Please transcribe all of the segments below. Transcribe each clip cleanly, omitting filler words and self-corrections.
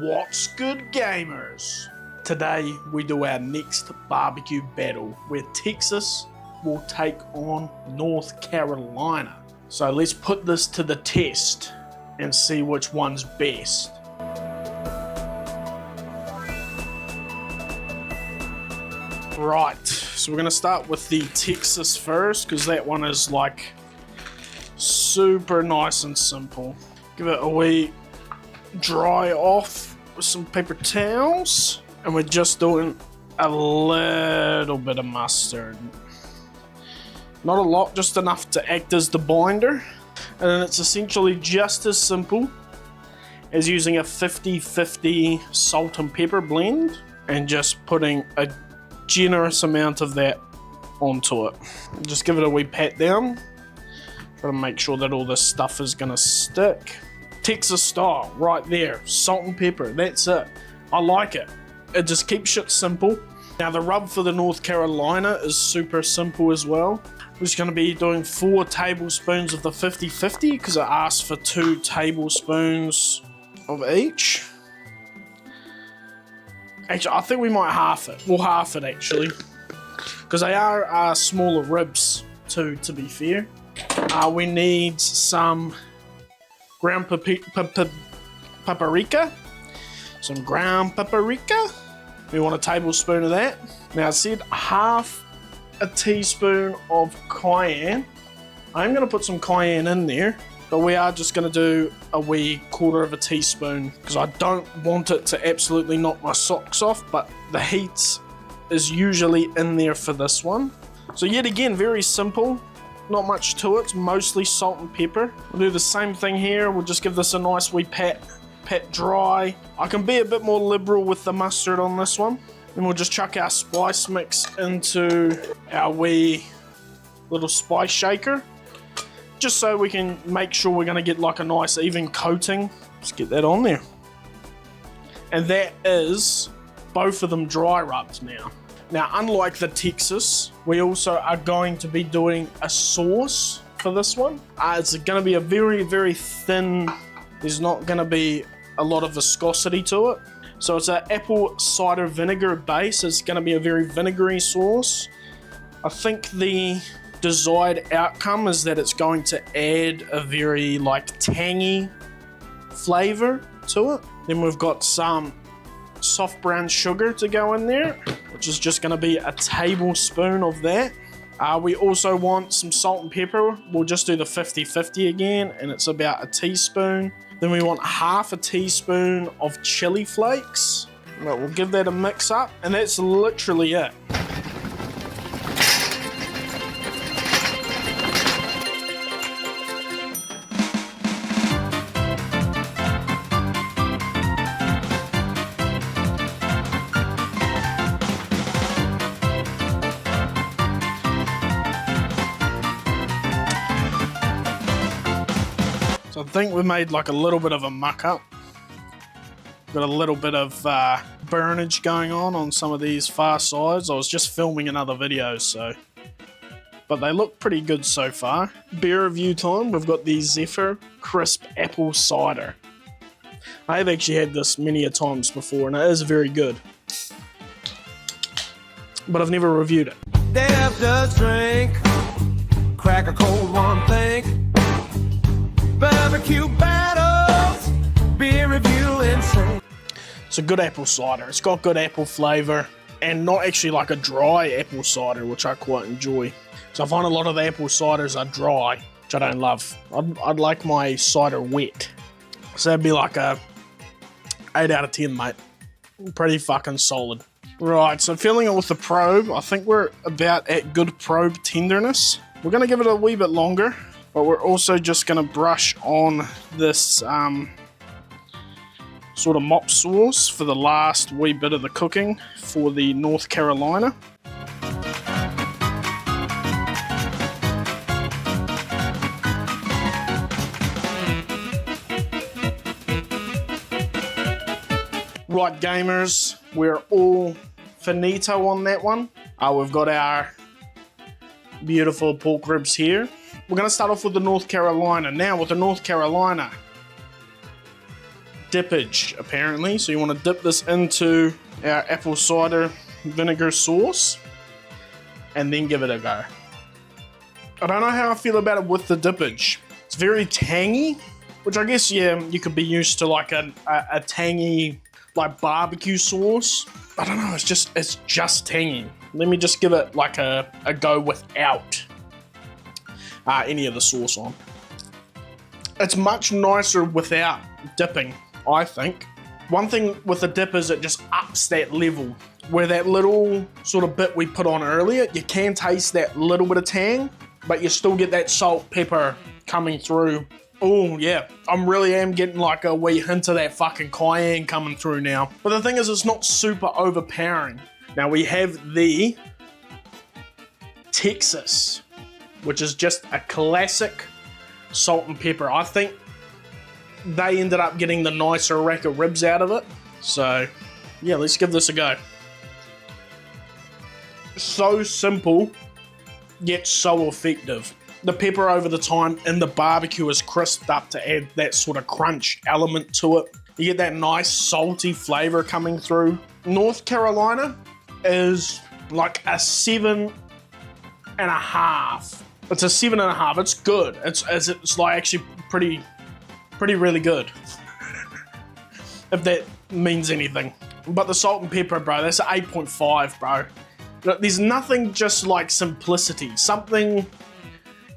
What's good, gamers? Today we do our next barbecue battle where Texas will take on North Carolina. So let's put this to the test and see which one's best. Right, so we're gonna start with the Texas first because that one is like super nice and simple. Give it a wee dry off with some paper towels, and we're just doing a little bit of mustard. Not a lot, just enough to act as the binder, and then it's essentially just as simple as using a 50-50 salt and pepper blend and just putting a generous amount of that onto it. Just give it a wee pat down, try to make sure that all this stuff is gonna stick. Texas style, right there, salt and pepper, that's it. I like it. It just keeps shit simple. Now the rub for the North Carolina is super simple as well. We're just gonna be doing 4 tablespoons of the 50-50 because it asks for 2 tablespoons of each. Actually, I think we might half it. We'll half it actually, because they are smaller ribs too, to be fair. We need some ground paprika. Some ground paprika. We want a tablespoon of that. Now I said half a teaspoon of cayenne. I'm going to put some cayenne in there, but we are just going to do a wee quarter of a teaspoon because I don't want it to absolutely knock my socks off, but the heat is usually in there for this one. So yet again, very simple. Not much to it, it's mostly salt and pepper. We'll do the same thing here. We'll just give this a nice wee pat dry. I can be a bit more liberal with the mustard on this one. Then we'll just chuck our spice mix into our wee little spice shaker, just so we can make sure we're gonna get like a nice even coating. Just get that on there. And that is both of them dry rubbed now. Now, unlike the Texas, we also are going to be doing a sauce for this one. It's going to be a very, very thin, there's not going to be a lot of viscosity to it. So it's an apple cider vinegar base. It's going to be a very vinegary sauce. I think the desired outcome is that it's going to add a very like tangy flavor to it. Then we've got some soft brown sugar to go in there, which is just going to be a tablespoon of that. We also want some salt and pepper. We'll just do the 50-50 again, and it's about a teaspoon. Then we want half a teaspoon of chili flakes. We'll give that a mix up, and that's literally it. So I think we made like a little bit of a muck up. Got a little bit of burnage going on some of these far sides. I was just filming another video, so. But they look pretty good so far. Beer review time, we've got the Zephyr Crisp Apple Cider. I have actually had this many a times before, and it is very good. But I've never reviewed it. There's the drink, crack a cold one, think. Barbecue battles, beer review insane. It's a good apple cider. It's got good apple flavour and not actually like a dry apple cider, which I quite enjoy. So I find a lot of the apple ciders are dry, which I don't love. I'd like my cider wet. So that'd be like a 8 out of 10, mate. Pretty fucking solid. Right, so filling it with the probe, I think we're about at good probe tenderness. We're going to give it a wee bit longer. But we're also just going to brush on this sort of mop sauce for the last wee bit of the cooking for the North Carolina. Right, gamers, we're all finito on that one. We've got our beautiful pork ribs here. We're going to start off with the North Carolina. Now, with the North Carolina, dippage, apparently. So you want to dip this into our apple cider vinegar sauce and then give it a go. I don't know how I feel about it with the dippage. It's very tangy, which I guess, yeah, you could be used to like a tangy like barbecue sauce. I don't know, it's just tangy. Let me just give it like a go without any of the sauce on. It's much nicer without dipping, I think. One thing with the dip is it just ups that level. Where that little sort of bit we put on earlier, you can taste that little bit of tang, but you still get that salt, pepper coming through. Oh yeah, I really am getting like a wee hint of that fucking cayenne coming through now. But the thing is, it's not super overpowering. Now we have the Texas, which is just a classic salt and pepper. I think they ended up getting the nicer rack of ribs out of it. So yeah, let's give this a go. So simple, yet so effective. The pepper over the time in the barbecue is crisped up to add that sort of crunch element to it. You get that nice salty flavor coming through. North Carolina is like a 7.5. It's a 7.5. It's good. It's like actually pretty really good. If that means anything. But the salt and pepper, bro, that's an 8.5, bro. There's nothing just like simplicity. Something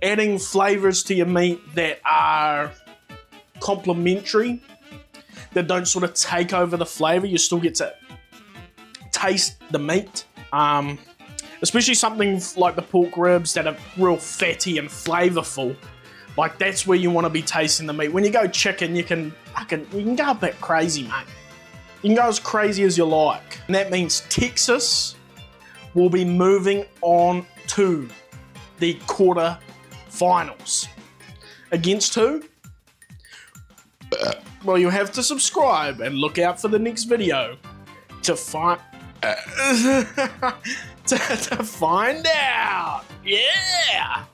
adding flavors to your meat that are complementary, that don't sort of take over the flavor. You still get to taste the meat. Especially something like the pork ribs that are real fatty and flavorful. Like that's where you want to be tasting the meat. When you go chicken, you can go a bit crazy, mate. You can go as crazy as you like. And that means Texas will be moving on to the quarterfinals. Against who? Well, you have to subscribe and look out for the next video to find to find out. Yeah.